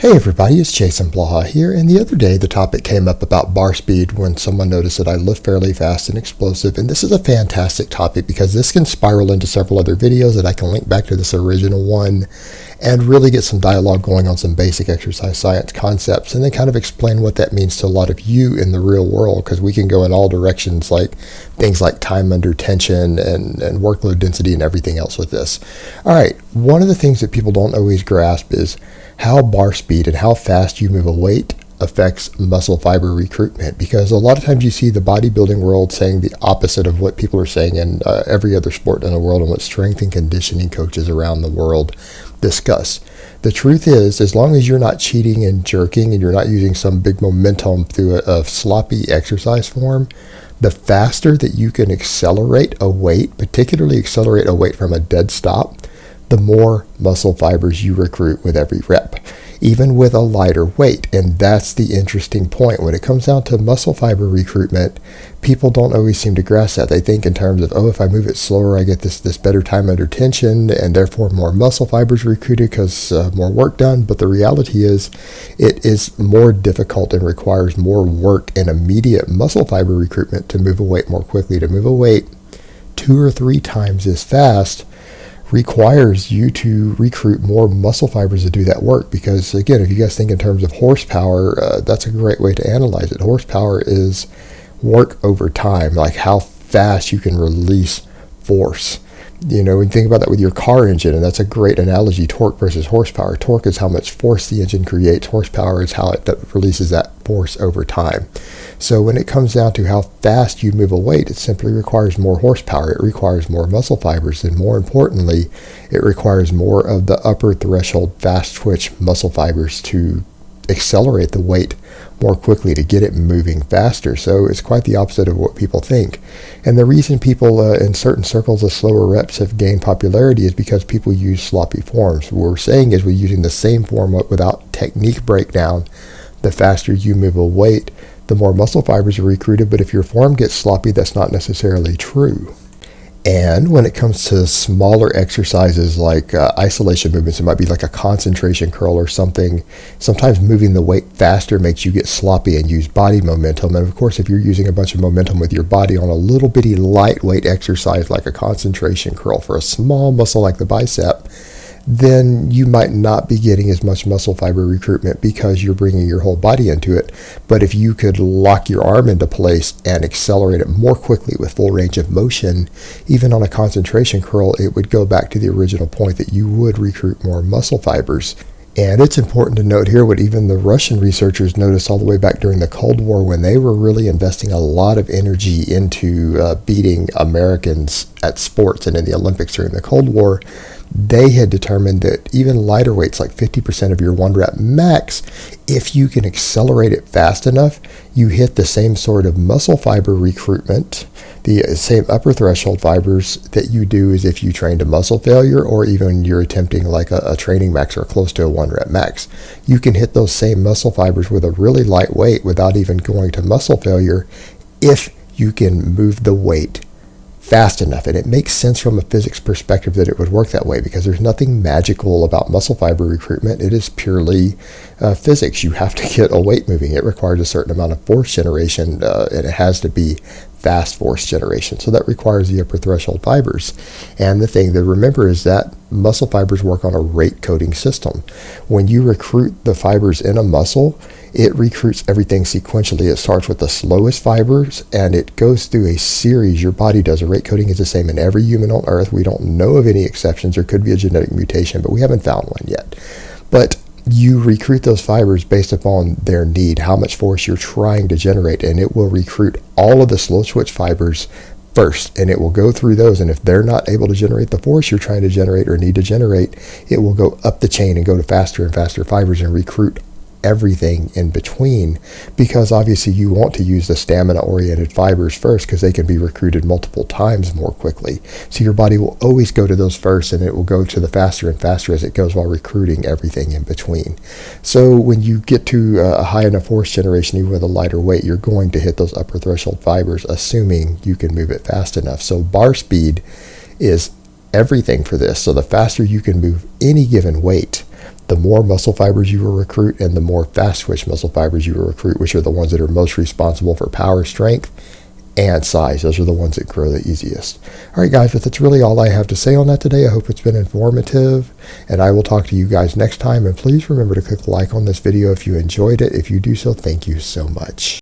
Hey everybody, it's Jason Blaha here, and the other day the topic came up about bar speed when someone noticed that I lift fairly fast and explosive, and this is a fantastic topic because this can spiral into several other videos that I can link back to this original one and really get some dialogue going on some basic exercise science concepts and then kind of explain what that means to a lot of you in the real world, because we can go in all directions, like things like time under tension and workload density and everything else with this. Alright, one of the things that people don't always grasp is how bar speed and how fast you move a weight affects muscle fiber recruitment, because a lot of times you see the bodybuilding world saying the opposite of what people are saying in every other sport in the world and what strength and conditioning coaches around the world discuss. The truth is, as long as you're not cheating and jerking and you're not using some big momentum through a sloppy exercise form, the faster that you can accelerate a weight, particularly accelerate a weight from a dead stop, the more muscle fibers you recruit with every rep, even with a lighter weight. And that's the interesting point. When it comes down to muscle fiber recruitment, people don't always seem to grasp that. They think in terms of, if I move it slower, I get this better time under tension, and therefore more muscle fibers recruited because more work done. But the reality is, it is more difficult and requires more work and immediate muscle fiber recruitment to move a weight more quickly. To move a weight 2 or 3 times as fast requires you to recruit more muscle fibers to do that work. Because again, if you guys think in terms of horsepower, that's a great way to analyze it. Horsepower is work over time, like how fast you can release force. You know, when you think about that with your car engine, and that's a great analogy, torque versus horsepower. Torque is how much force the engine creates. Horsepower is how it releases that force over time. So when it comes down to how fast you move a weight, it simply requires more horsepower. It requires more muscle fibers, and more importantly, it requires more of the upper threshold fast twitch muscle fibers to accelerate the weight more quickly, to get it moving faster. So it's quite the opposite of what people think. And the reason people in certain circles of slower reps have gained popularity is because people use sloppy forms. What we're saying is, we're using the same form without technique breakdown. The faster you move a weight, the more muscle fibers are recruited. But if your form gets sloppy, that's not necessarily true. And when it comes to smaller exercises like isolation movements, it might be like a concentration curl or something. Sometimes moving the weight faster makes you get sloppy and use body momentum. And of course, if you're using a bunch of momentum with your body on a little bitty lightweight exercise like a concentration curl for a small muscle like the bicep, then you might not be getting as much muscle fiber recruitment because you're bringing your whole body into it. But if you could lock your arm into place and accelerate it more quickly with full range of motion, even on a concentration curl, it would go back to the original point that you would recruit more muscle fibers. And it's important to note here what even the Russian researchers noticed all the way back during the Cold War, when they were really investing a lot of energy into beating Americans at sports and in the Olympics during the Cold War. They had determined that even lighter weights, like 50% of your 1 rep max, if you can accelerate it fast enough, you hit the same sort of muscle fiber recruitment, the same upper threshold fibers that you do as if you trained a muscle failure, or even you're attempting like a training max or close to a 1 rep max. You can hit those same muscle fibers with a really light weight without even going to muscle failure if you can move the weight fast enough. And it makes sense from a physics perspective that it would work that way, because there's nothing magical about muscle fiber recruitment. It is purely physics. You have to get a weight moving. It requires a certain amount of force generation, and it has to be fast force generation. So that requires the upper threshold fibers. And the thing to remember is that muscle fibers work on a rate coding system. When you recruit the fibers in a muscle, it recruits everything sequentially. It starts with the slowest fibers, and it goes through a series. Your body does. A rate coding is the same in every human on Earth. We don't know of any exceptions. There could be a genetic mutation, but we haven't found one yet. But you recruit those fibers based upon their need, how much force you're trying to generate, and it will recruit all of the slow twitch fibers first, and it will go through those. And if they're not able to generate the force you're trying to generate or need to generate, it will go up the chain and go to faster and faster fibers and recruit everything in between, because obviously you want to use the stamina oriented fibers first, because they can be recruited multiple times more quickly. So your body will always go to those first, and it will go to the faster and faster as it goes, while recruiting everything in between. So when you get to a high enough force generation, even with a lighter weight, you're going to hit those upper threshold fibers, assuming you can move it fast enough. So bar speed is everything for this. So the faster you can move any given weight, the more muscle fibers you will recruit and the more fast twitch muscle fibers you will recruit, which are the ones that are most responsible for power, strength, and size. Those are the ones that grow the easiest. All right, guys, but that's really all I have to say on that today. I hope it's been informative, and I will talk to you guys next time. And please remember to click like on this video if you enjoyed it. If you do so, thank you so much.